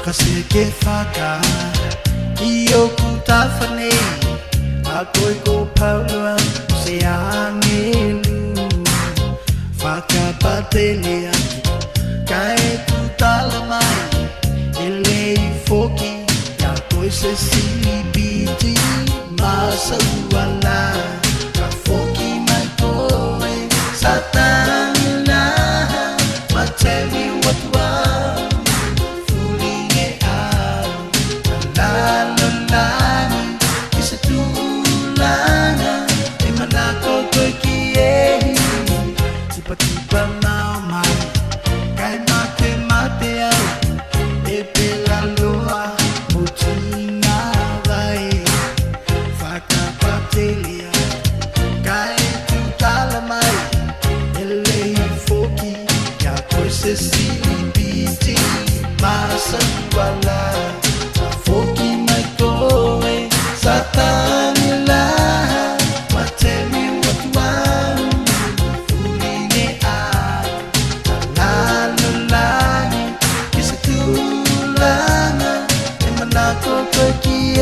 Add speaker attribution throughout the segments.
Speaker 1: Kasi ke faka iyo kuta fane ako'y ko paulan siya ngilu faka patelia kahit kuta lamay ilay foki ako'y sa silibiti masawala ka foki magko'y sa tanila but tell me what tiba mau mai kai mate mate au e pela loa mutina vai faka patelia kai tu tala mai ele foki ya por se silibiti masa wala foki mai koe satanila matemi aku pergi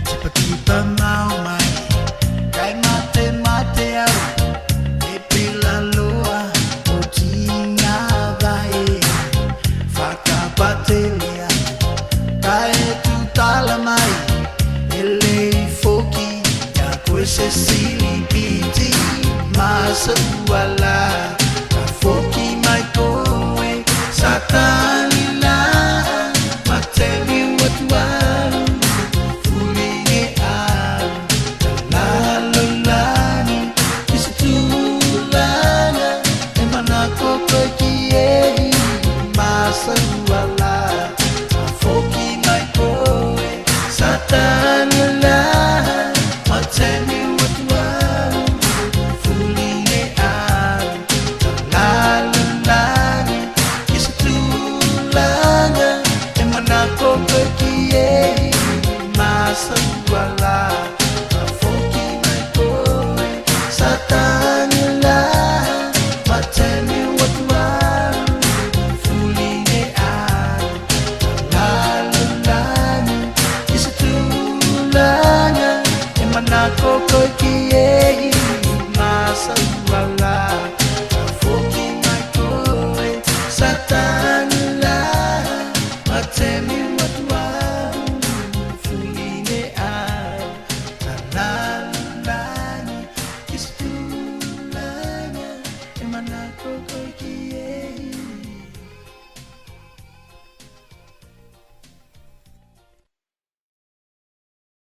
Speaker 1: tiba-tiba mau mai kai mate-mate au e pela loa patelia kai tu tala mai ele foki ya ko'y sa silibiti masawala